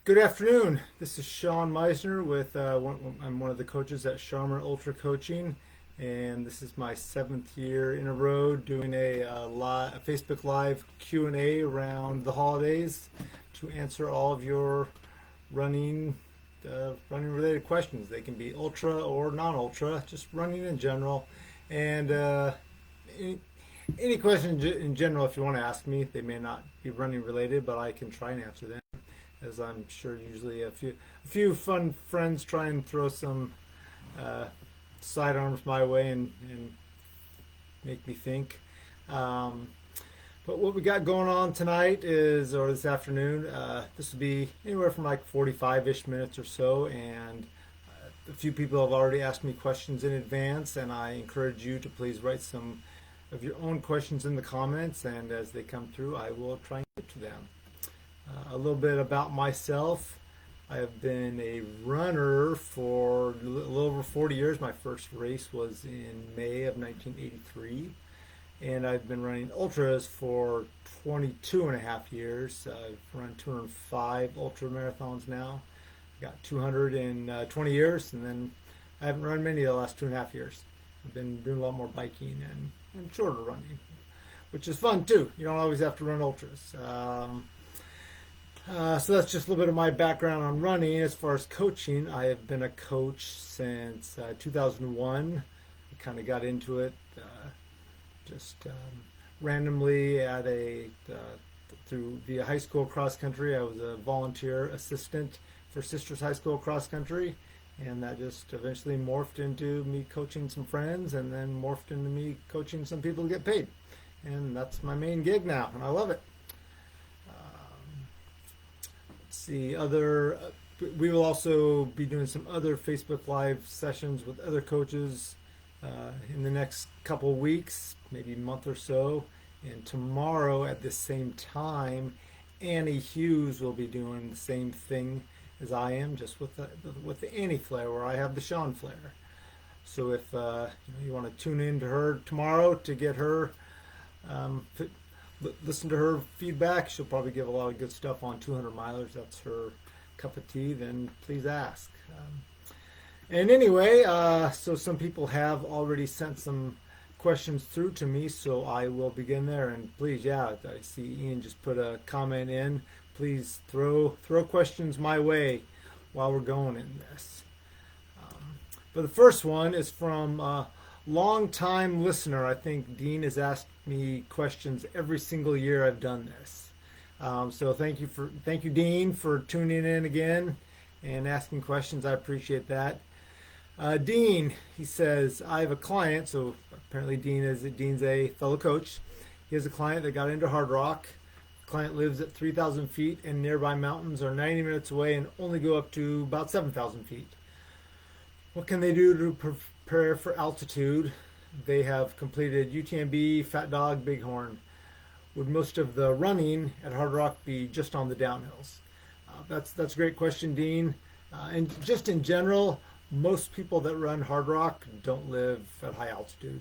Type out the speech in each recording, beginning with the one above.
Good afternoon. This is Meissner with I'm one of the coaches at Sharman Ultra Coaching, and this is my seventh year in a row doing a Facebook Live Q&A around the holidays to answer all of your running running related questions. They can be ultra or non-ultra, just running in general, and any, any question in general if you want to ask me. They may not be running related, but I can try and answer them, as I'm sure usually a few fun friends try and throw some uh, sidearms my way and make me think. Um, but what we got going on tonight is, or this afternoon, this will be anywhere from like 45-ish minutes or so, and a few people have already asked me questions in advance, and I encourage you to please write some of your own questions in the comments, and as they come through, I will try and get to them. A little bit about myself. I have been a runner for a little over 40 years. My first race was in May of 1983. And I've been running ultras for 22 and a half years. I've run 205 ultra marathons now. Got 200 in 20 years, and then I haven't run many of the last 2.5 years. I've been doing a lot more biking and shorter running, which is fun too. You don't always have to run ultras. So that's just a little bit of my background on running. As far as coaching, I have been a coach since 2001. I kind of got into it just randomly through via high school cross country. I was a volunteer assistant for Sisters High School cross country, and that just eventually morphed into me coaching some friends, and then morphed into me coaching some people to get paid. And that's my main gig now, and I love it. See other We will also be doing some other Facebook Live sessions with other coaches in the next couple weeks, maybe a month or so. And tomorrow at the same time, Annie Hughes will be doing the same thing as I am, just with the Annie flair, where I have the Sean flair. So if you want to tune in to her tomorrow to get her listen to her feedback. She'll probably give a lot of good stuff on 200 milers. That's her cup of tea. Then please ask. And anyway, so some people have already sent some questions through to me, so I will begin there. And please, I see Ian just put a comment in. Please throw questions my way while we're going in this. But the first one is from long-time listener. I think Dean has asked me questions every single year I've done this. So thank you, Dean, for tuning in again and asking questions. I appreciate that. Dean, he says, I have a client. So apparently Dean's a fellow coach. He has a client that got into hard rock. The client lives at 3,000 feet, and nearby mountains are 90 minutes away and only go up to about 7,000 feet. What can they do to prepare for altitude? They have completed UTMB, Fat Dog, Bighorn. Would most of the running at Hard Rock be just on the downhills? That's a great question, Dean. And just in general, most people that run Hard Rock don't live at high altitude.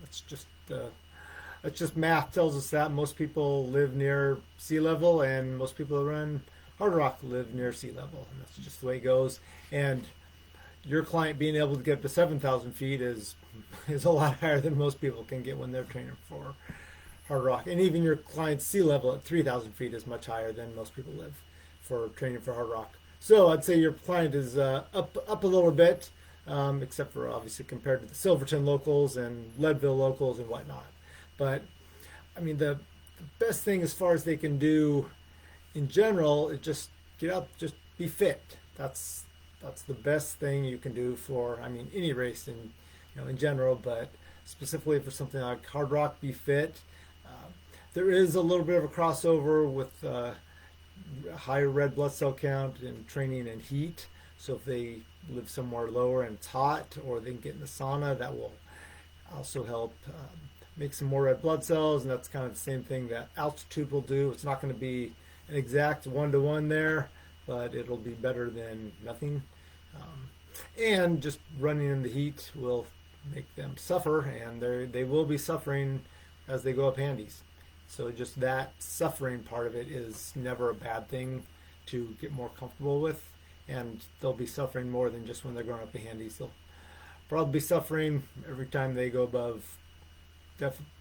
That's just math tells us that most people live near sea level, and most people that run Hard Rock live near sea level, and that's just the way it goes. And your client being able to get to 7,000 feet is a lot higher than most people can get when they're training for Hard Rock. And even your client's sea level at 3,000 feet is much higher than most people live for training for Hard Rock. So I'd say your client is up a little bit, except for obviously compared to the Silverton locals and Leadville locals and whatnot. But I mean, the best thing as far as they can do in general is just get up, just be fit. That's the best thing you can do for, any race in general, but specifically for something like Hard Rock, be fit. There is a little bit of a crossover with higher red blood cell count and training and heat. So if they live somewhere lower and it's hot, or they can get in the sauna, that will also help make some more red blood cells, and that's kind of the same thing that altitude will do. It's not going to be an exact one-to-one there, but it'll be better than nothing. And just running in the heat will make them suffer, and they will be suffering as they go up handies. So just that suffering part of it is never a bad thing to get more comfortable with, and they'll be suffering more than just when they're going up the handies. They'll probably be suffering every time they go above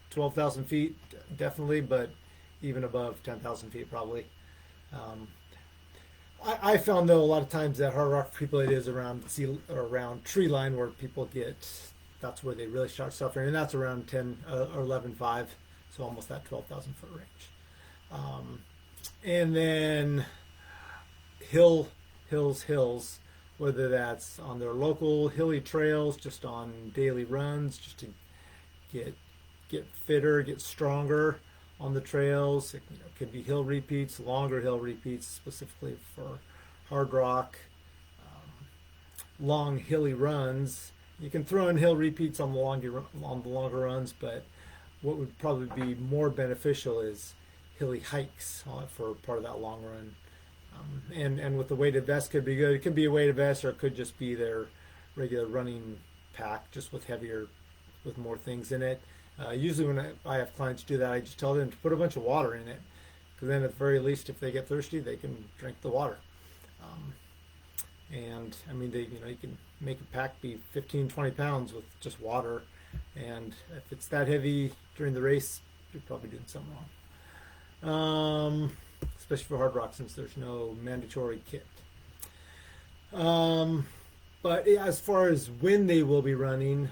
12,000 feet, definitely, but even above 10,000 feet probably. Um, I found though a lot of times that hard rock for people, it is around around tree line where people get, that's where they really start suffering, and that's around 10 or 11.5, so almost that 12,000 foot range. And then hills, whether that's on their local hilly trails, just on daily runs, just to get fitter, get stronger on the trails. It could be hill repeats, longer hill repeats, specifically for hard rock, long hilly runs. You can throw in hill repeats on the longer runs, but what would probably be more beneficial is hilly hikes for part of that long run. And with the weighted vest could be good. It could be a weighted vest, or it could just be their regular running pack, just with more things in it. Usually when I have clients do that, I just tell them to put a bunch of water in it, because then at the very least, if they get thirsty, they can drink the water. And I mean, you can make a pack be 15, 20 pounds with just water, and if it's that heavy during the race, you're probably doing something wrong. Especially for hard rock, since there's no mandatory kit. But as far as when they will be running,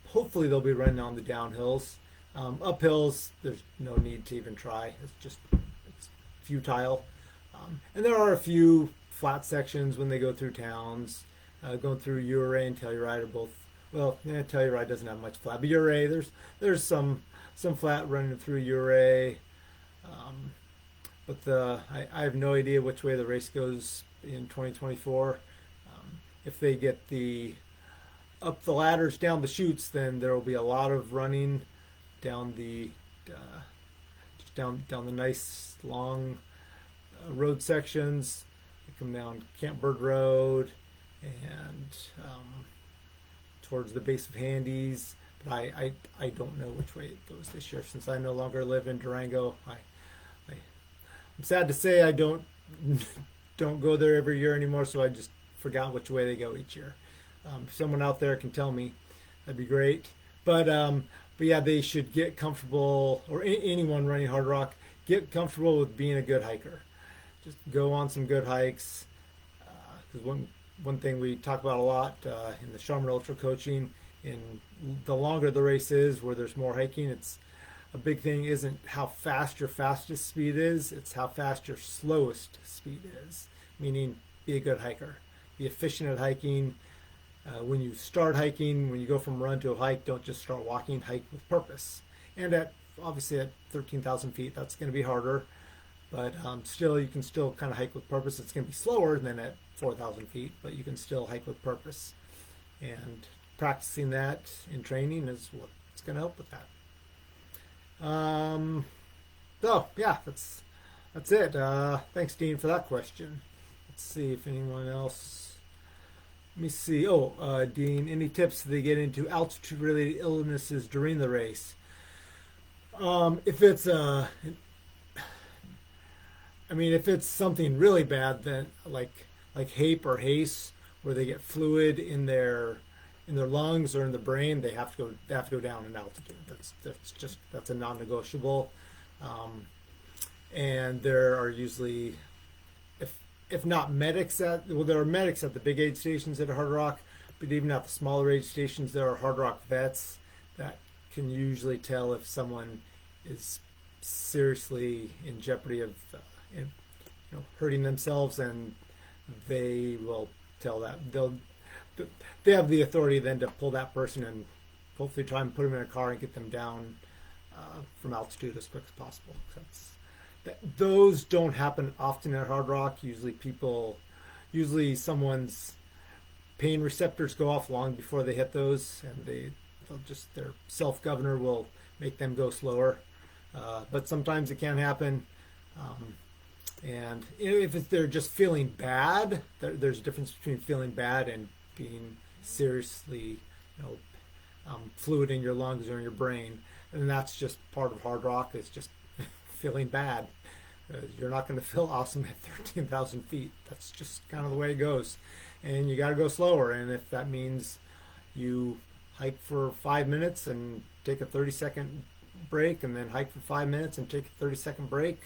hopefully they'll be running on the downhills. Uphills, there's no need to even try. It's futile. And there are a few flat sections when they go through towns. Going through Ouray and Telluride are both, well, Telluride doesn't have much flat, but Ouray, there's some flat running through Ouray. But I have no idea which way the race goes in 2024. If they get up the ladders, down the chutes, then there will be a lot of running down the down the nice long road sections. They come down Camp Bird Road and towards the base of Handies. But I don't know which way it goes this year, since I no longer live in Durango. I'm sad to say I don't go there every year anymore, so I just forgot which way they go each year. If someone out there can tell me, that'd be great. But yeah, they should get comfortable, or anyone running hard rock, get comfortable with being a good hiker. Just go on some good hikes. Because one thing we talk about a lot in the Sharman Ultra coaching, in the longer the race is, where there's more hiking, it's a big thing isn't how fast your fastest speed is, it's how fast your slowest speed is. Meaning, be a good hiker. Be efficient at hiking. When you start hiking, when you go from run to a hike, don't just start walking, hike with purpose. And obviously at 13,000 feet, that's going to be harder. But still, you can still kind of hike with purpose. It's going to be slower than at 4,000 feet, but you can still hike with purpose. And practicing that in training is what's going to help with that. So yeah, that's it. Thanks, Dean, for that question. Let's see if anyone else. Let me see. Dean, any tips they get into altitude-related illnesses during the race? If it's something really bad, then like HAPE or HACE, where they get fluid in their lungs or in the brain, they have to go down in altitude. That's a non-negotiable. And there are usually, if not medics there are medics at the big aid stations at Hard Rock, but even at the smaller aid stations, there are Hard Rock vets that can usually tell if someone is seriously in jeopardy of hurting themselves, and they will tell that. They have the authority then to pull that person and hopefully try and put them in a car and get them down from altitude as quick as possible. Those don't happen often at Hard Rock. Usually someone's pain receptors go off long before they hit those, and their self-governor will make them go slower. But sometimes it can happen. And if they're just feeling bad, there's a difference between feeling bad and being seriously, fluid in your lungs or in your brain. And that's just part of Hard Rock, is just feeling bad. You're not going to feel awesome at 13,000 feet. That's just kind of the way it goes. And you got to go slower. And if that means you hike for 5 minutes and take a 30-second break, and then hike for 5 minutes and take a 30-second break,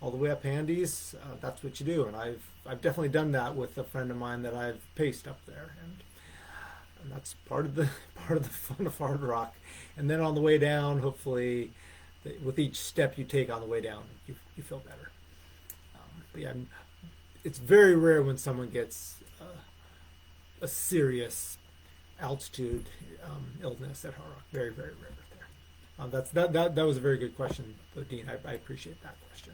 all the way up Handies, that's what you do. And I've definitely done that with a friend of mine that I've paced up there, and that's part of the fun of hard rock. And then on the way down, hopefully, with each step you take on the way down, you feel better. But yeah, it's very rare when someone gets a serious altitude illness at hard rock. Very, very rare there. That was a very good question, though, Dean. I appreciate that question.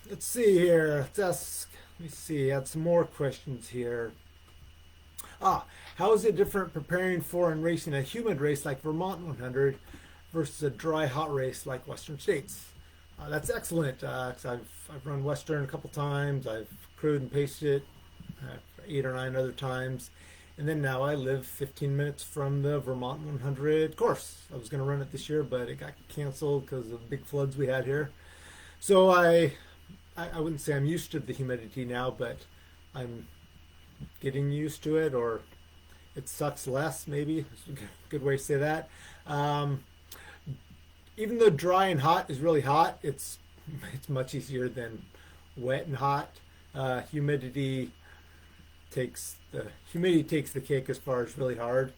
Let's see here. Let me see. I had some more questions here. How is it different preparing for and racing a humid race like Vermont 100 versus a dry, hot race like Western States? That's excellent. 'Cause I've run Western a couple times. I've crewed and paced it 8 or 9 other times. And then now I live 15 minutes from the Vermont 100 course. I was going to run it this year, but it got canceled because of big floods we had here. So I wouldn't say I'm used to the humidity now, but I'm getting used to it, or it sucks less, maybe. It's a good way to say that. Even though dry and hot is really hot, it's much easier than wet and hot. Humidity takes the cake as far as really hard.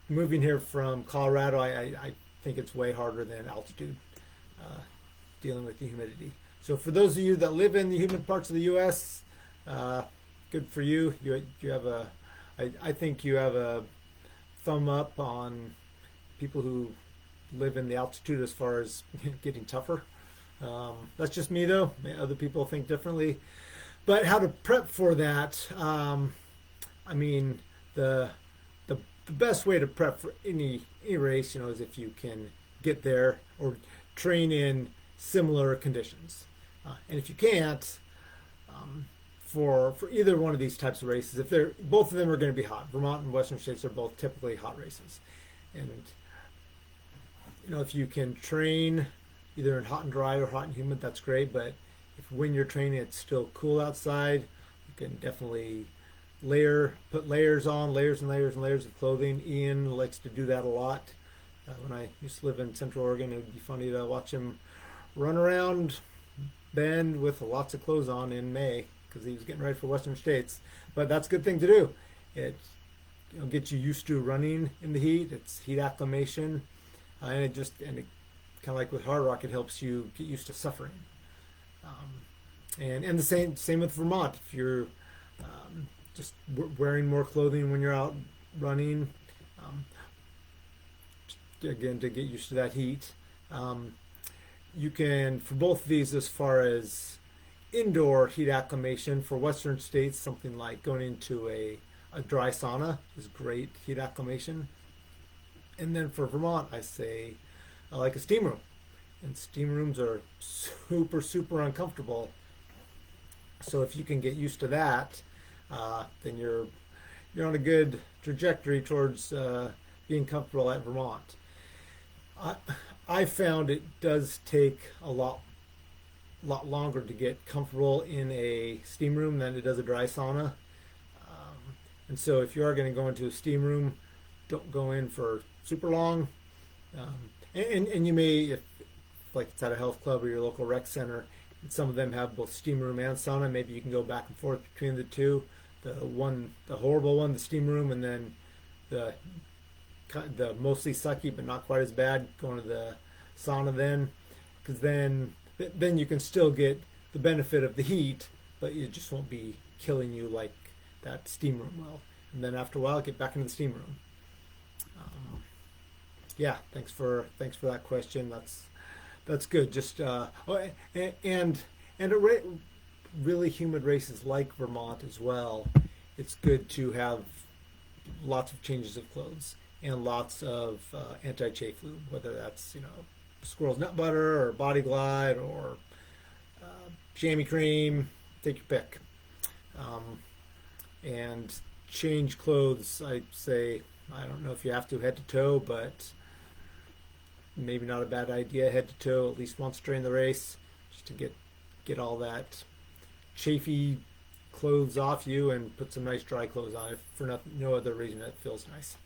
Moving here from Colorado, I think it's way harder than altitude, dealing with the humidity. So for those of you that live in the humid parts of the U.S., good for you. You have I think you have a thumb up on people who live in the altitude as far as getting tougher. That's just me, though. Other people think differently. But how to prep for that? I mean, the best way to prep for any race, is if you can get there or train in similar conditions. And if you can't, for either one of these types of races, both of them are going to be hot. Vermont and Western States are both typically hot races, and if you can train either in hot and dry or hot and humid, that's great. But if when you're training it's still cool outside, you can definitely put layers on, layers and layers and layers of clothing. Ian likes to do that a lot. When I used to live in Central Oregon, it would be funny to watch him run around Bend with lots of clothes on in May because he was getting ready for Western States. But that's a good thing to do. It gets you used to running in the heat. It's heat acclimation, and it kind of like with hard rock, it helps you get used to suffering. And the same with Vermont. If you're just wearing more clothing when you're out running, again, to get used to that heat. You can, for both of these, as far as indoor heat acclimation, for Western States, something like going into a dry sauna is great heat acclimation. And then for Vermont, I say I like a steam room. And steam rooms are super, super uncomfortable. So if you can get used to that, then you're on a good trajectory towards being comfortable at Vermont. I found it does take a lot longer to get comfortable in a steam room than it does a dry sauna. And so if you are going to go into a steam room, don't go in for super long. And you may, if like it's at a health club or your local rec center, and some of them have both steam room and sauna, maybe you can go back and forth between the two. The horrible one, the steam room, and then the mostly sucky but not quite as bad, going to the sauna then, because then you can still get the benefit of the heat, but it just won't be killing you like that steam room will. And then after a while, get back into the steam room. Yeah, thanks for that question. That's good. Just and really humid races like Vermont as well. It's good to have lots of changes of clothes and lots of anti-chafe lube, whether that's squirrel's nut butter or Body Glide or chamois cream. Take your pick. And change clothes. I say I don't know if you have to head to toe, but maybe not a bad idea, head to toe at least once during the race, just to get all that chafy clothes off you and put some nice dry clothes on it for no other reason. It feels nice.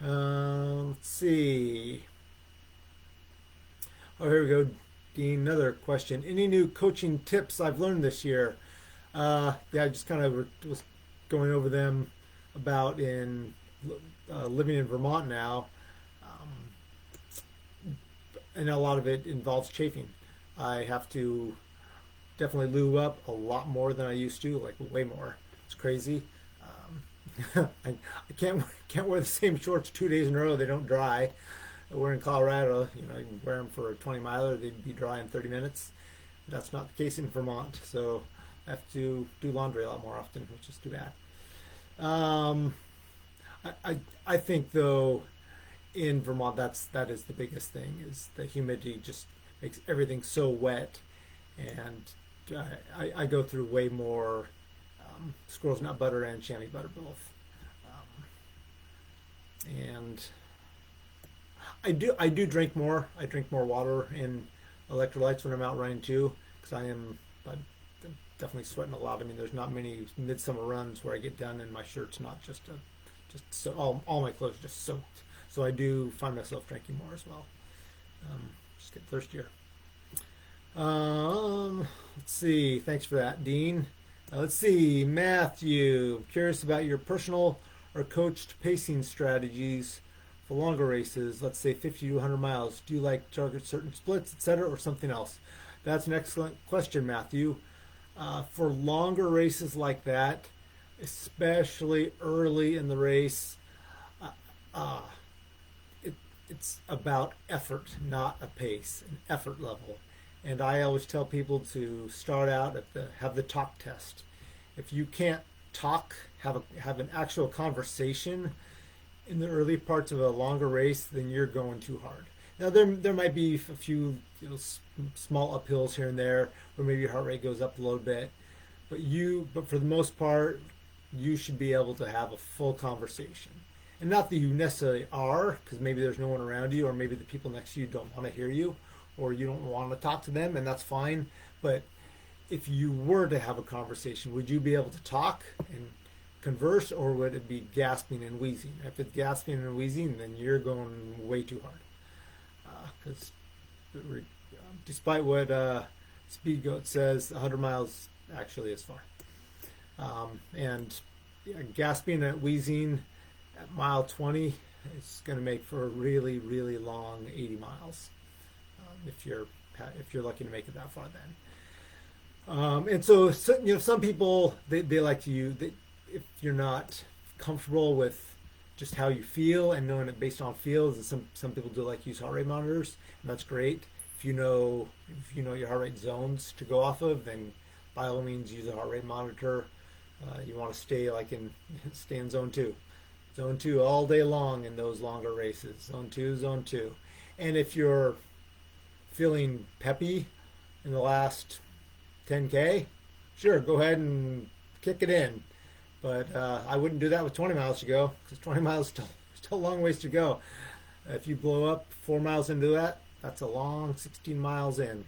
Let's see. Oh, here we go, Dean. Another question. Any new coaching tips I've learned this year? Yeah, I just kind of was going over them about in living in Vermont now. And a lot of it involves chafing. I have to definitely lube up a lot more than I used to, like way more. It's crazy. I can't wear the same shorts 2 days in a row. They don't dry. We're in Colorado. You can wear them for a 20 miler. They'd be dry in 30 minutes. That's not the case in Vermont. So I have to do laundry a lot more often, which is too bad. I think though, in Vermont, that is the biggest thing, is the humidity just makes everything so wet, and I go through way more squirrel's nut butter and chamois butter both, and I do drink more. I drink more water and electrolytes when I'm out running too, because I'm definitely sweating a lot. I mean, there's not many midsummer runs where I get done and my shirt's not just so all my clothes are just soaked. So I do find myself drinking more as well. Just get thirstier. Let's see. Thanks for that, Dean. Let's see, Matthew. I'm curious about your personal or coached pacing strategies for longer races. Let's say 50 to 100 miles. Do you like target certain splits, etc., or something else? That's an excellent question, Matthew. For longer races like that, especially early in the race, it's about effort, not a pace, an effort level. And I always tell people to start out have the talk test. If you can't talk, have an actual conversation in the early parts of a longer race, then you're going too hard. Now there might be a few small uphills here and there where maybe your heart rate goes up a little bit, but for the most part, you should be able to have a full conversation. And not that you necessarily are, because maybe there's no one around you, or maybe the people next to you don't want to hear you, or you don't want to talk to them, and that's fine. But if you were to have a conversation, would you be able to talk and converse, or would it be gasping and wheezing? If it's gasping and wheezing, then you're going way too hard. Because despite what Speed Goat says, 100 miles actually is far. And gasping and wheezing at mile 20 is going to make for a really, really long 80 miles if you're lucky to make it that far then. And so some people they like to use, if you're not comfortable with just how you feel and knowing it based on feels, and some people do like use heart rate monitors, and that's great. If you know your heart rate zones to go off of, then by all means use a heart rate monitor. You want to stay in zone 2. Zone 2 all day long in those longer races. Zone 2, zone 2. And if you're feeling peppy in the last 10K, sure, go ahead and kick it in. But I wouldn't do that with 20 miles to go, because 20 miles is still a long ways to go. If you blow up 4 miles into that, that's a long 16 miles in.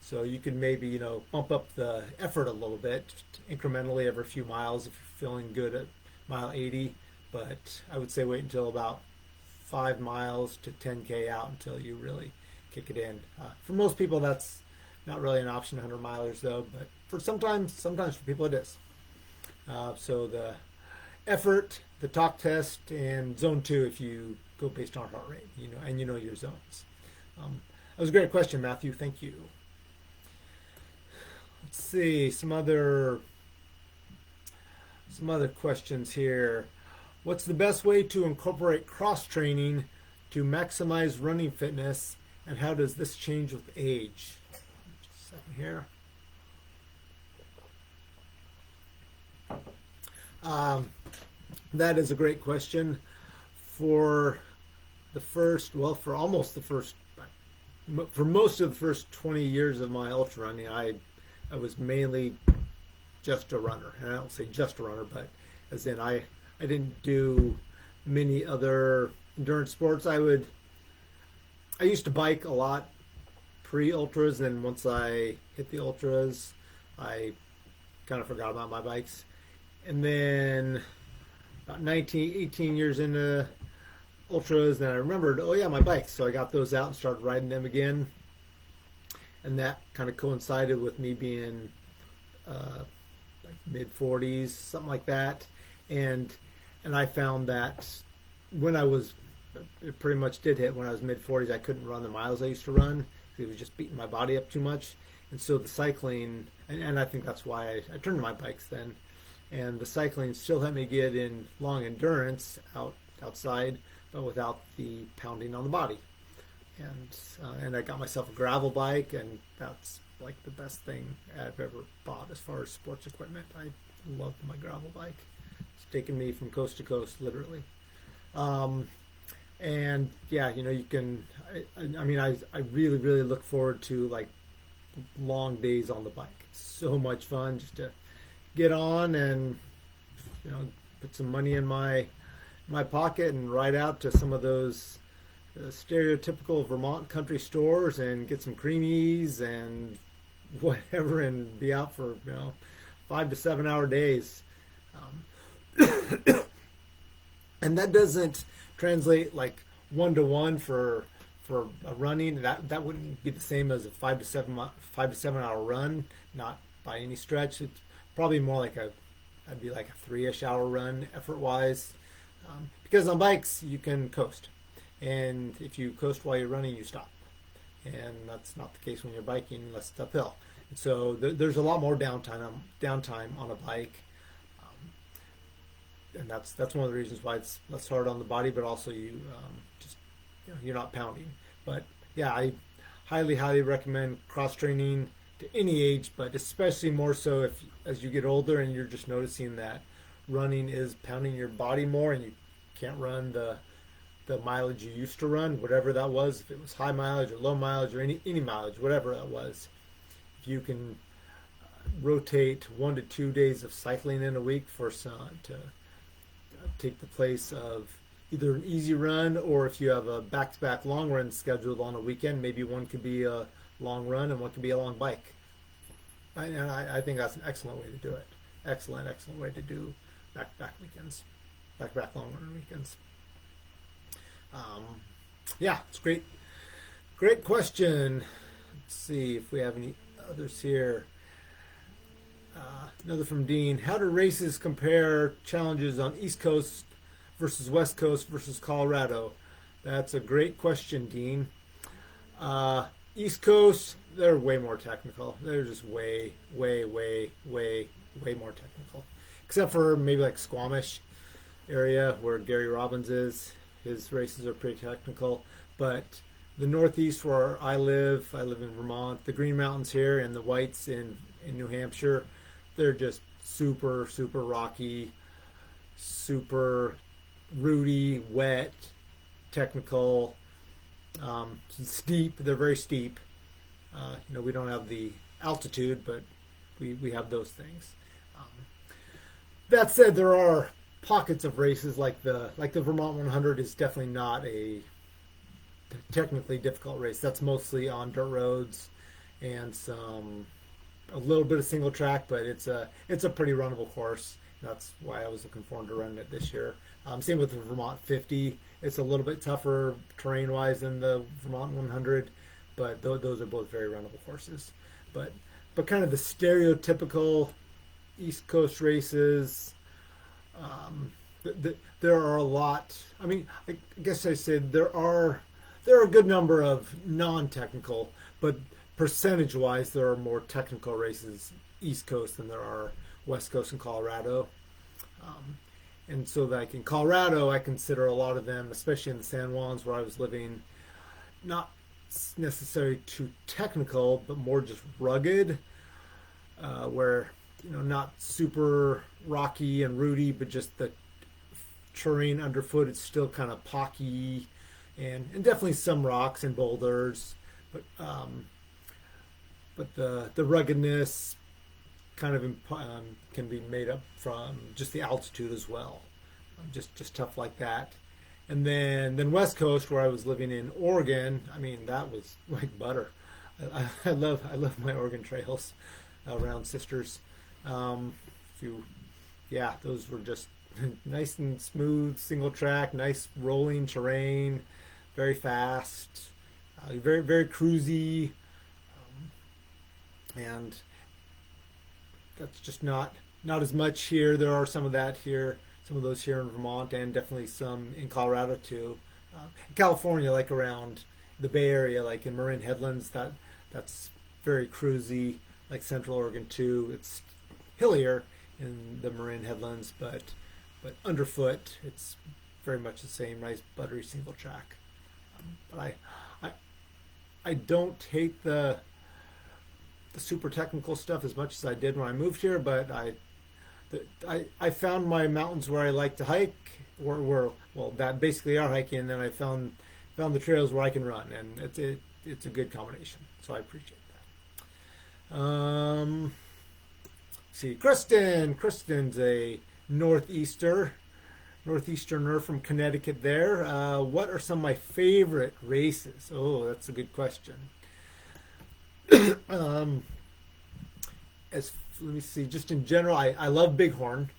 So you can maybe, bump up the effort a little bit, just incrementally every few miles if you're feeling good at mile 80. But I would say wait until about 5 miles to 10K out until you really kick it in. For most people, that's not really an option, 100 milers though. But for sometimes for people it is. So the effort, the talk test, and zone 2 if you go based on heart rate, and you know your zones. That was a great question, Matthew. Thank you. Let's see some other questions here. What's the best way to incorporate cross training to maximize running fitness, and how does this change with age? Just a second here. That is a great question. For most of the first 20 years of my ultra running, I was mainly just a runner. And I don't say just a runner, but I didn't do many other endurance sports. I would I used to bike a lot pre-ultras, and once I hit the ultras, I kind of forgot about my bikes. And then about 19, 18 years into ultras, then I remembered, oh yeah, my bikes. So I got those out and started riding them again. And that kind of coincided with me being like mid 40s, something like that. And I found that when I was, it pretty much did hit when I was mid 40s, I couldn't run the miles I used to run. It was just beating my body up too much. And so the cycling, and I think that's why I turned to my bikes then. And the cycling still helped me get in long endurance outside, but without the pounding on the body. And I got myself a gravel bike, and that's like the best thing I've ever bought as far as sports equipment. I love my gravel bike. It's taken me from coast to coast, literally. And yeah, you can. I mean, I really really look forward to like long days on the bike. It's so much fun just to get on and put some money in my pocket and ride out to some of those stereotypical Vermont country stores and get some creamies and whatever and be out for 5 to 7 hour days. And that doesn't translate like 1-to-1 for a running. That wouldn't be the same as a 5 to 7 hour run, not by any stretch. It's probably more like I'd be like a 3-ish hour run effort wise, because on bikes you can coast, and if you coast while you're running, you stop, and that's not the case when you're biking unless it's uphill. And so there's a lot more downtime on a bike, and that's one of the reasons why it's less hard on the body, but also you just you're not pounding. But yeah, I highly recommend cross training to any age, but especially more so if as you get older and you're just noticing that running is pounding your body more and you can't run the mileage you used to run, whatever that was, if it was high mileage or low mileage or any mileage, whatever that was. If you can rotate 1 to 2 days of cycling in a week for some to take the place of either an easy run, or if you have a back-to-back long run scheduled on a weekend, maybe one could be a long run and one could be a long bike. And I think that's an excellent way to do it. Excellent way to do back-to-back weekends, back-to-back long run weekends. Yeah, it's great question. Let's see if we have any others here. Another from Dean. How do races compare challenges on East Coast versus West Coast versus Colorado? That's a great question, Dean. East Coast, they're way more technical. They're just way more technical. Except for maybe like Squamish area where Gary Robbins is. His races are pretty technical. But the Northeast where I live in Vermont, the Green Mountains here and the Whites in New Hampshire, they're just super rocky, super rooty, wet, technical, steep. They're very steep. We don't have the altitude, but we have those things. That said, there are pockets of races like the Vermont 100 is definitely not a technically difficult race. That's mostly on dirt roads and a little bit of single track, but it's a pretty runnable course. That's why I was looking forward to running it this year. Same with the Vermont 50. It's a little bit tougher terrain-wise than the Vermont 100, but those are both very runnable courses. But kind of the stereotypical East Coast races, there are a lot. I mean, I guess I said there are a good number of non-technical, but percentage-wise, there are more technical races East Coast than there are West Coast and Colorado. And so like in Colorado, I consider a lot of them, especially in the San Juans where I was living, not necessarily too technical, but more just rugged, where, not super rocky and rooty, but just the terrain underfoot, it's still kind of pocky and definitely some rocks and boulders, but the ruggedness kind of can be made up from just the altitude as well. Just tough like that. And then West Coast, where I was living in Oregon, I mean, that was like butter. I love my Oregon trails around Sisters. Few, yeah, those were just nice and smooth, single track, nice rolling terrain, very fast, very very cruisy, and that's just not as much here. There are some of that here, some of those here in Vermont, and definitely some in Colorado too. California, like around the Bay Area, like in Marin Headlands, that's very cruisy. Like Central Oregon too, it's hillier in the Marin Headlands, but underfoot, it's very much the same, nice buttery single track. But I I don't hate the super technical stuff as much as I did when I moved here, but I found my mountains where I like to hike, or well, that basically are hiking, and then I found the trails where I can run, and it's a good combination. So I appreciate that. See, Kristen's a northeasterner from Connecticut. There, what are some of my favorite races? Oh, that's a good question. um, as Let me see. Just in general, I love Bighorn.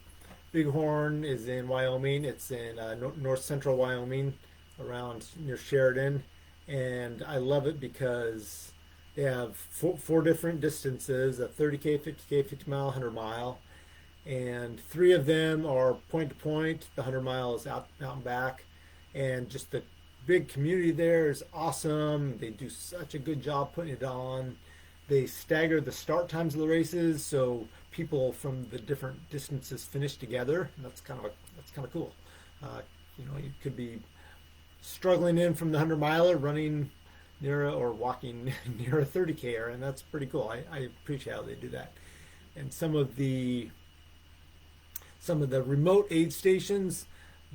Bighorn is in Wyoming. It's in north central Wyoming, around near Sheridan, and I love it because they have four different distances: a 30K, 50K, 50 mile, 100 mile, and three of them are point to point. The 100 mile is out and back, and just the big community there is awesome. They do such a good job putting it on. They stagger the start times of the races, so people from the different distances finish together. And that's kind of cool. You could be struggling in from the 100 miler, running near or walking near a 30K, and that's pretty cool. I appreciate how they do that. And some of the remote aid stations,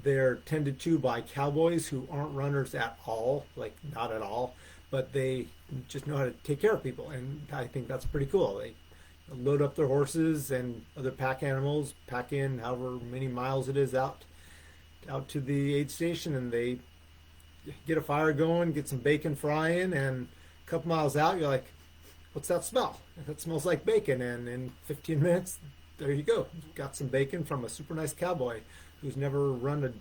they're tended to by cowboys who aren't runners at all, like not at all, but they just know how to take care of people, and I think that's pretty cool. They load up their horses and other pack animals, pack in however many miles it is out to the aid station, and they get a fire going, get some bacon frying, and a couple miles out, you're like, "What's that smell?" That smells like bacon, and in 15 minutes, there you go. You've got some bacon from a super nice cowboy who's never run a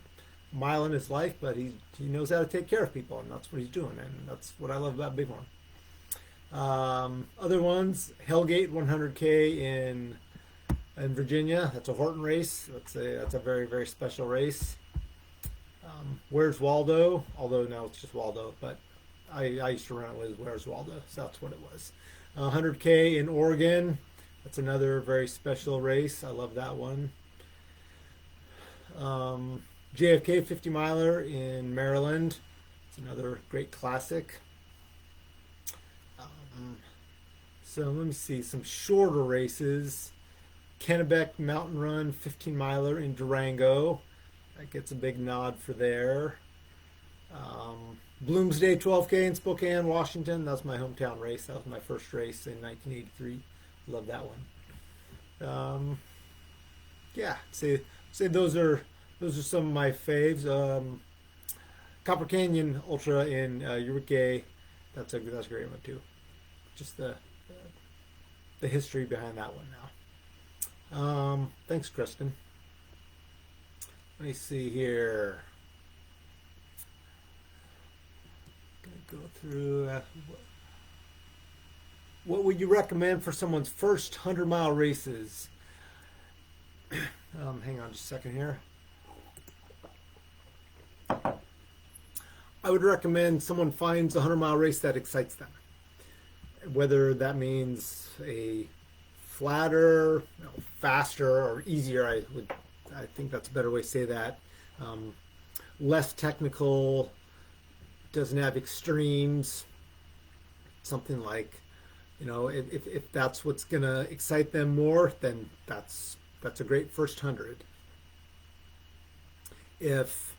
mile in his life, but he knows how to take care of people, and that's what he's doing, and that's what I love about Bighorn. Other ones, Hellgate 100K in Virginia. That's a Horton race. That's a very very special race. Where's Waldo? Although now it's just Waldo, but I used to run it with Where's Waldo, so that's what it was. 100K in Oregon. That's another very special race. I love that one. JFK 50 miler in Maryland. It's another great classic. So let me see some shorter races. Kennebec Mountain Run 15 miler in Durango. That gets a big nod for there. Bloomsday 12K in Spokane, Washington. That's my hometown race. That was my first race in 1983. Love that one. Yeah, say those are some of my faves. Copper Canyon Ultra in Uruguay. That's a great one too. Just the history behind that one now. Thanks, Kristen. Let me see here. Gonna go through. What would you recommend for someone's first 100-mile races? Hang on just a second here. I would recommend someone finds a 100-mile race that excites them. Whether that means a flatter, faster, or easier, I think that's a better way to say that. Less technical, doesn't have extremes, something like, if that's what's gonna excite them more, then that's a great first 100. If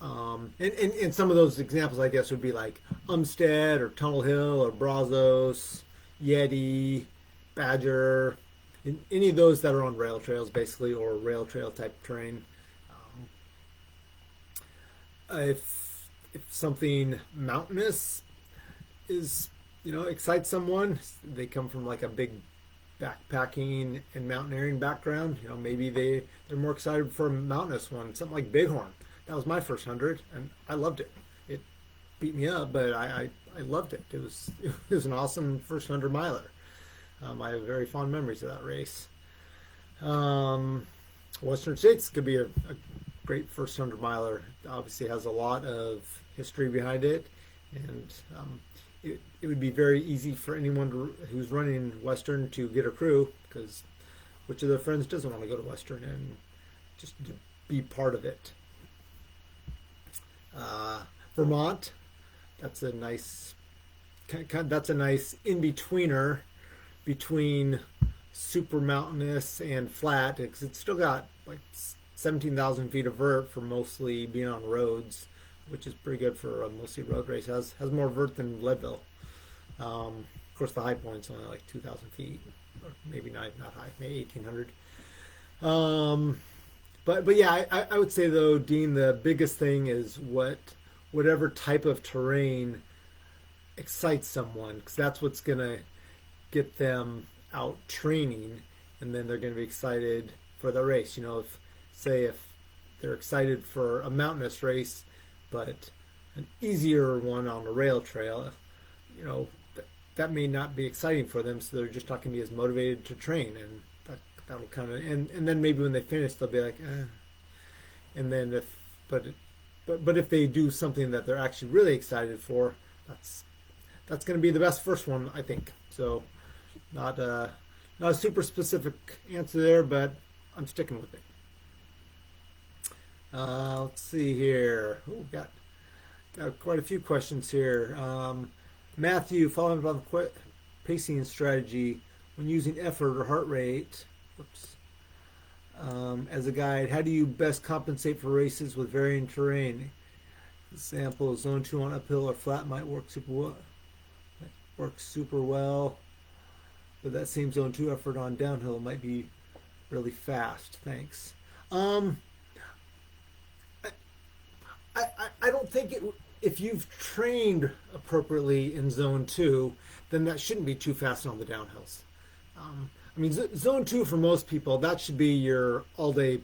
and some of those examples, I guess, would be like Umstead or Tunnel Hill or Brazos, Yeti, Badger, any of those that are on rail trails, basically, or rail trail type terrain. If something mountainous is, excites someone, they come from like a big backpacking and mountaineering background, maybe they're more excited for a mountainous one, something like Bighorn. That was my first 100, and I loved it. It beat me up, but I loved it. It was an awesome first 100 miler. I have very fond memories of that race. Western States could be a great first 100 miler. Obviously has a lot of history behind it, and it would be very easy for anyone who's running Western to get a crew, because which of their friends doesn't want to go to Western and just to be part of it. Vermont, that's a nice in-betweener between super mountainous and flat, because it's still got like 17,000 feet of vert for mostly being on roads, which is pretty good for a mostly road race. Has more vert than Leadville. Of course, the high point's only like 2,000 feet, or maybe not high, maybe 1,800. But yeah, I would say though, Dean, the biggest thing is whatever type of terrain excites someone, because that's what's gonna get them out training, and then they're going to be excited for the race. If they're excited for a mountainous race, but an easier one on a rail trail, that may not be exciting for them. So they're just not going to be as motivated to train, and that'll kind of and then maybe when they finish, they'll be like, eh. And then but if they do something that they're actually really excited for, that's going to be the best first one, I think. So. Not a super specific answer there, but I'm sticking with it. Let's see here. Got quite a few questions here. Matthew, following up on the pacing strategy when using effort or heart rate. As a guide, how do you best compensate for races with varying terrain? Example: zone 2 on uphill or flat might work super well. But that same zone 2 effort on downhill might be really fast. Thanks. I don't think if you've trained appropriately in zone 2, then that shouldn't be too fast on the downhills. Zone 2 for most people, that should be your all day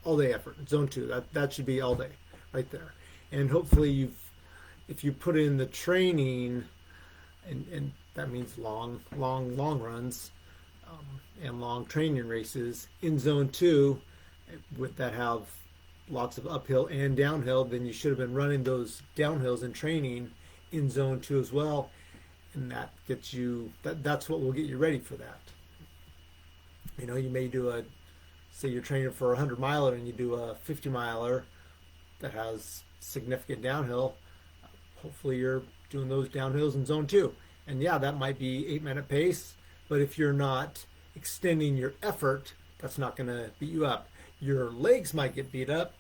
effort. Zone 2, that should be all day right there. And hopefully if you put in the training and that means long runs and long training races in zone 2 that have lots of uphill and downhill, then you should have been running those downhills and training in zone 2 as well, and that gets you that's what will get you ready for that. You may do say you're training for a 100-miler and you do a 50-miler that has significant downhill. Hopefully you're doing those downhills in zone 2. And yeah, that might be 8-minute pace, but if you're not extending your effort, that's not going to beat you up. Your legs might get beat up,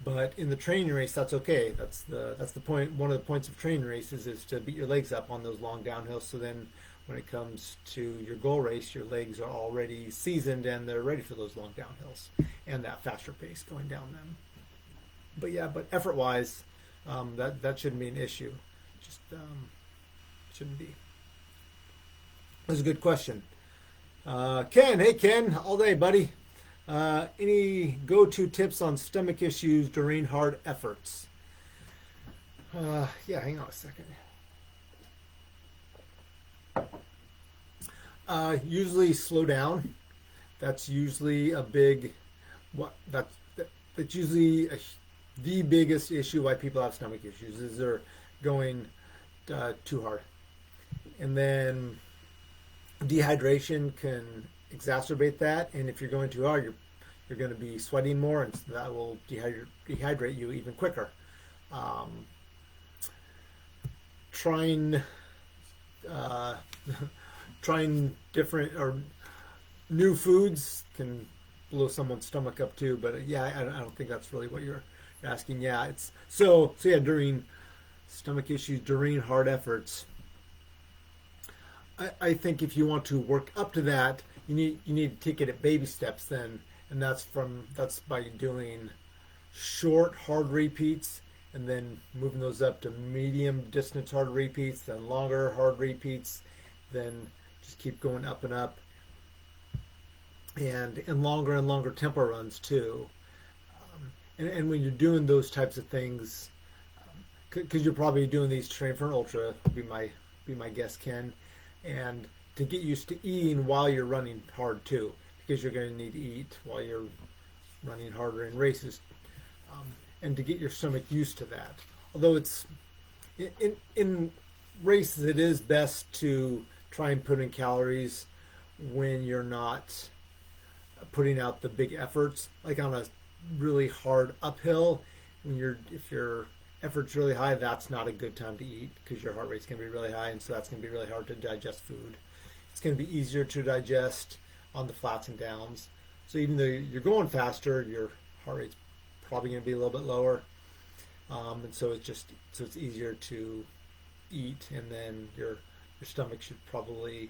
but in the training race, that's okay. That's the point. One of the points of training races is to beat your legs up on those long downhills. So then, when it comes to your goal race, your legs are already seasoned and they're ready for those long downhills and that faster pace going down them. But effort-wise, that shouldn't be an issue. Just shouldn't be. That's a good question. Ken, hey Ken, all day, buddy. Any go-to tips on stomach issues during hard efforts? Yeah, hang on a second. Usually slow down. That's usually a big. That's usually the biggest issue why people have stomach issues is they're going too hard, and then dehydration can exacerbate that. And if you're going too hard, you're going to be sweating more, and that will dehydrate you even quicker. Trying different or new foods can blow someone's stomach up too. But yeah, I don't think that's really what you're asking. Yeah, it's so yeah, during stomach issues during hard efforts, I think if you want to work up to that, you need to take it at baby steps then, and that's by doing short hard repeats and then moving those up to medium distance hard repeats, then longer hard repeats, then just keep going up and up, and longer tempo runs too. And when you're doing those types of things, because you're probably doing these to train for an ultra, be my guess, Ken, and to get used to eating while you're running hard too, because you're going to need to eat while you're running harder in races, and to get your stomach used to that. Although it's in races, it is best to try and put in calories when you're not putting out the big efforts, like on a really hard uphill. If your effort's really high, that's not a good time to eat, because your heart rate's going to be really high, and so that's going to be really hard to digest food. It's going to be easier to digest on the flats and downs. So even though you're going faster, your heart rate's probably going to be a little bit lower, and so it's easier to eat, and then your stomach should probably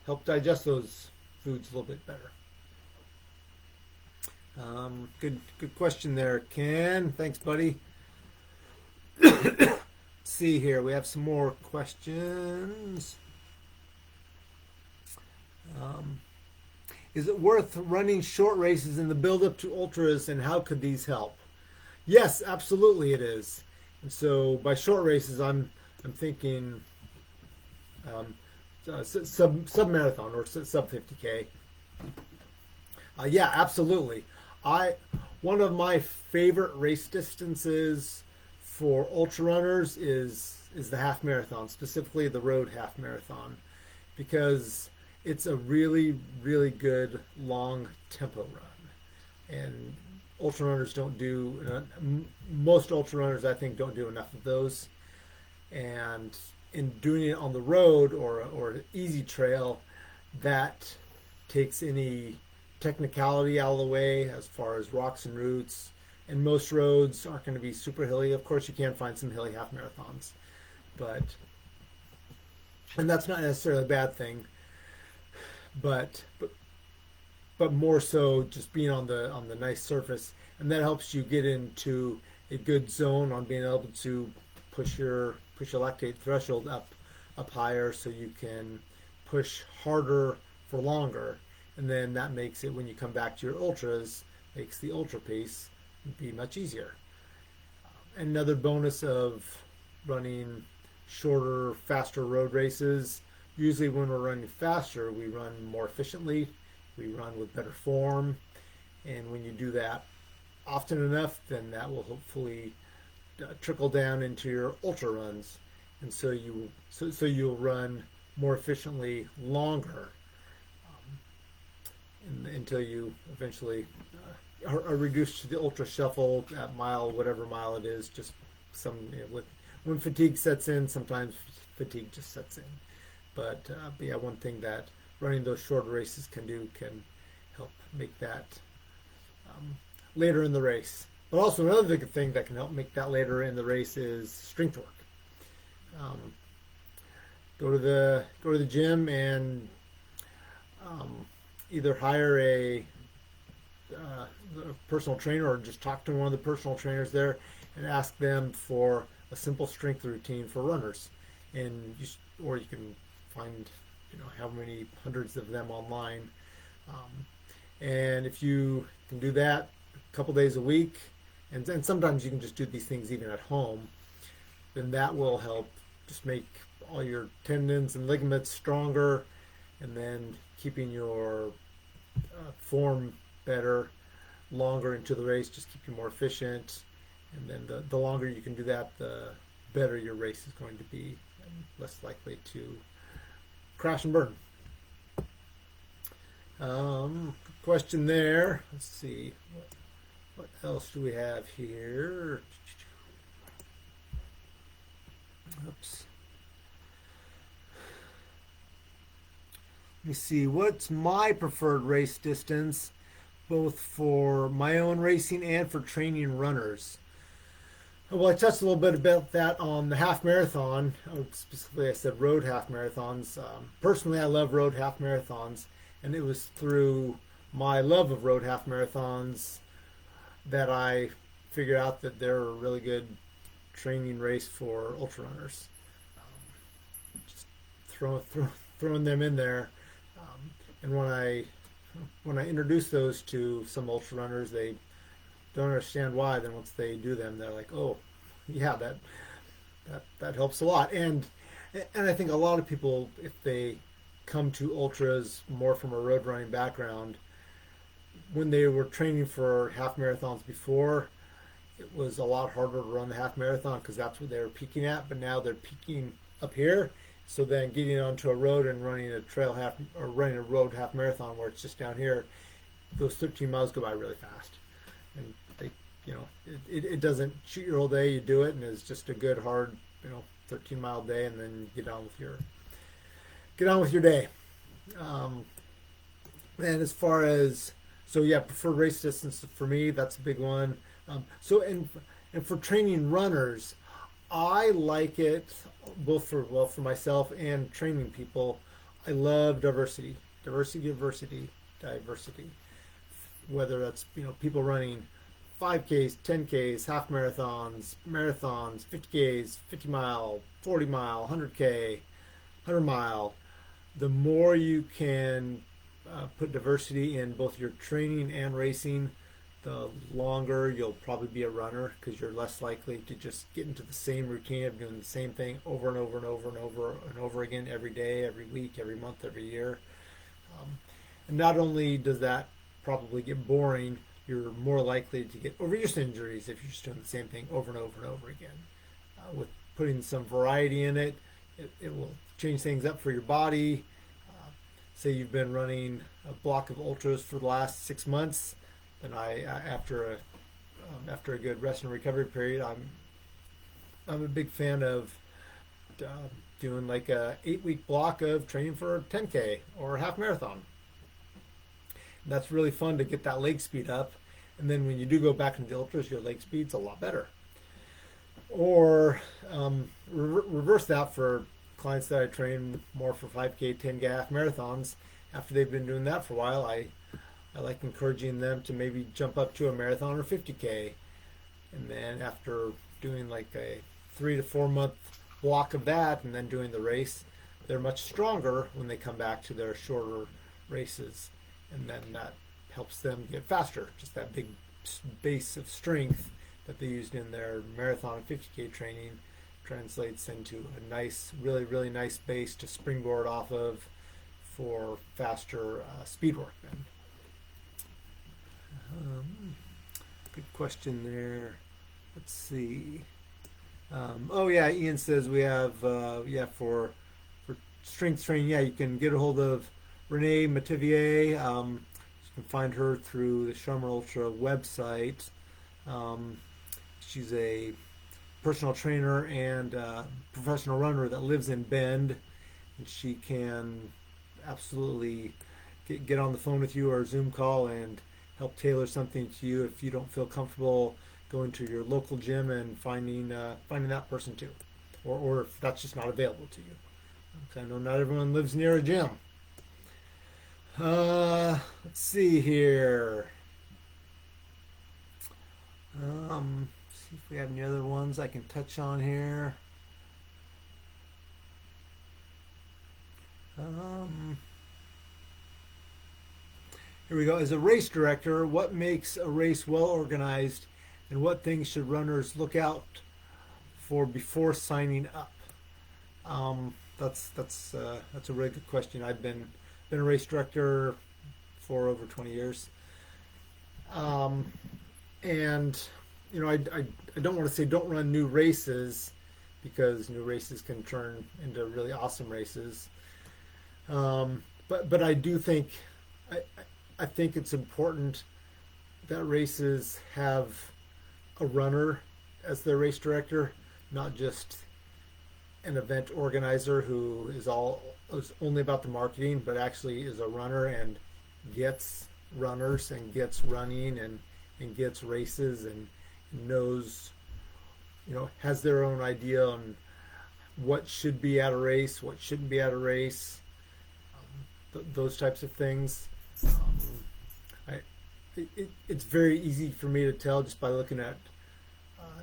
help digest those foods a little bit better. Good question there, Ken. Thanks, buddy. Let's see here. We have some more questions. Is it worth running short races in the build-up to ultras, and how could these help? Yes, absolutely it is. And so by short races, I'm thinking sub marathon or sub 50K. Yeah, absolutely. One of my favorite race distances for ultra runners is the half marathon, specifically the road half marathon, because it's a really, really good long tempo run. And ultra runners don't do, most ultra runners I think don't do enough of those. And in doing it on the road or an easy trail, that takes any technicality out of the way as far as rocks and roots. And most roads aren't going to be super hilly. Of course, you can find some hilly half marathons, and that's not necessarily a bad thing. But more so just being on the nice surface, and that helps you get into a good zone on being able to push your lactate threshold up higher, so you can push harder for longer, and then that makes it, when you come back to your ultras, makes the ultra pace be much easier. Another bonus of running shorter, faster road races, usually when we're running faster, we run more efficiently, we run with better form, and when you do that often enough, then that will hopefully trickle down into your ultra runs, and so you'll run more efficiently longer, until you eventually are reduced to the ultra shuffle at whatever mile it is. Just when fatigue sets in, sometimes fatigue just sets in. But yeah, one thing that running those shorter races can help make that later in the race. But also another big thing that can help make that later in the race is strength work. Go to the gym and either hire a personal trainer, or just talk to one of the personal trainers there and ask them for a simple strength routine for runners. Or you can find how many hundreds of them online, and if you can do that a couple days a week, and sometimes you can just do these things even at home, then that will help just make all your tendons and ligaments stronger, and then keeping your form better longer into the race, just keep you more efficient. And then the longer you can do that, the better your race is going to be, and less likely to crash and burn. Question there. Let's see. What else do we have here? Oops. Let me see. What's my preferred race distance, both for my own racing and for training runners? Well, I touched a little bit about that on the half marathon. Specifically, I said road half marathons. Personally, I love road half marathons, and it was through my love of road half marathons that I figured out that they're a really good training race for ultra runners. Just throwing them in there. And when I introduce those to some ultra runners, they don't understand why. Then once they do them, they're like, "Oh, yeah, that helps a lot." And I think a lot of people, if they come to ultras more from a road running background, when they were training for half marathons before, it was a lot harder to run the half marathon because that's what they were peaking at. But now they're peaking up here. So then getting onto a road and running a trail half or running a road half marathon where it's just down here, those 13 miles go by really fast. And they, it doesn't shoot your whole day. You do it, and it's just a good hard, 13-mile day, and then get on with your day. And as far as preferred race distance for me, that's a big one. And for training runners, I like it both for myself and training people. I love diversity. Whether that's people running 5Ks, 10Ks, half marathons, 50Ks, 50 mile, 40 mile, 100K, 100 mile. The more you can put diversity in both your training and racing, the longer you'll probably be a runner because you're less likely to just get into the same routine of doing the same thing over and over and over and over and over again every day, every week, every month, every year. And not only does that probably get boring, you're more likely to get overuse injuries if you're just doing the same thing over and over and over again. With putting some variety in it, it will change things up for your body. Say you've been running a block of ultras for the last 6 months. And after a good rest and recovery period, I'm a big fan of doing like a 8-week block of training for a 10K or a half marathon. And that's really fun to get that leg speed up, and then when you do go back into the ultras, your leg speed's a lot better. Or reverse that for clients that I train more for 5K, 10K half marathons. After they've been doing that for a while, I like encouraging them to maybe jump up to a marathon or 50K. And then after doing like a 3 to 4 month block of that and then doing the race, they're much stronger when they come back to their shorter races. And then that helps them get faster. Just that big base of strength that they used in their marathon and 50K training translates into a nice, really, really nice base to springboard off of for faster speed work then. Good question there. Let's see. Ian says we have for strength training. Yeah, you can get a hold of Renee Mativier. You can find her through the Sharman Ultra website. She's a personal trainer and professional runner that lives in Bend, and she can absolutely get on the phone with you or a Zoom call and help tailor something to you if you don't feel comfortable going to your local gym and finding that person too, or if that's just not available to you. Because I know not everyone lives near a gym. Let's see here. See if we have any other ones I can touch on here. Here we go. As a race director, what makes a race well organized, and what things should runners look out for before signing up? That's a really good question. I've been a race director for over 20 years, and I don't want to say don't run new races, because new races can turn into really awesome races. But I do think I think it's important that races have a runner as their race director, not just an event organizer who is only about the marketing, but actually is a runner and gets runners and gets running and gets races and knows, has their own idea on what should be at a race, what shouldn't be at a race, those types of things. It's very easy for me to tell just by looking at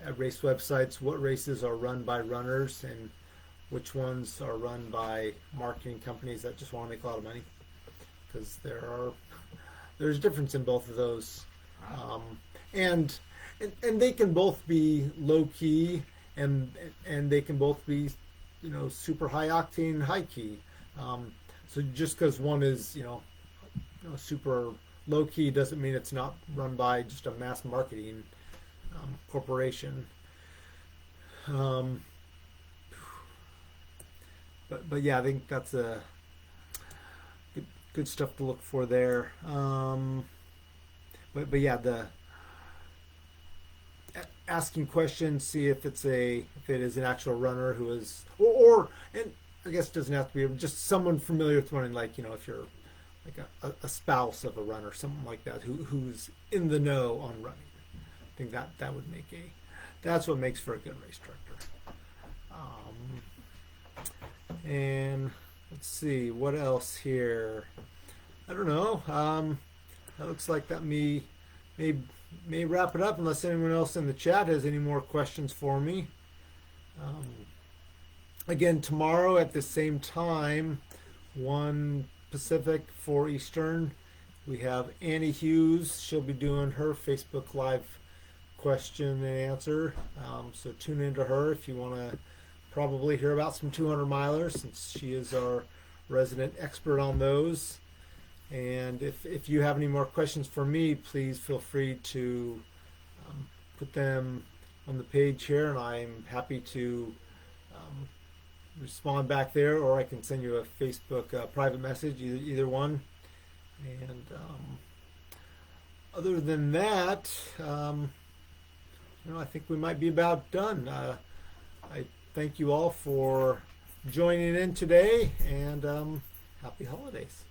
at race websites what races are run by runners and which ones are run by marketing companies that just want to make a lot of money, because there's a difference in both of those, and they can both be low key, and they can both be super high octane, high key. So just because one is super low key doesn't mean it's not run by just a mass marketing corporation. But yeah, I think that's a good stuff to look for there. But yeah, the asking questions, see if it is an actual runner who is, or and I guess it doesn't have to be just someone familiar with running, like if you're like a spouse of a runner, something like that, who's in the know on running. I think that would make that's what makes for a good race director. And let's see what else here. I don't know. That looks like that may wrap it up, unless anyone else in the chat has any more questions for me. Again, tomorrow at the same time, 1 Pacific, 4 Eastern, we have Annie Hughes. She'll be doing her Facebook Live question and answer. So tune into her if you want to probably hear about some 200 milers, since she is our resident expert on those. And if you have any more questions for me, please feel free to put them on the page here, and I'm happy to respond back there, or I can send you a Facebook private message, either one. And other than that, I think we might be about done. I thank you all for joining in today, and happy holidays.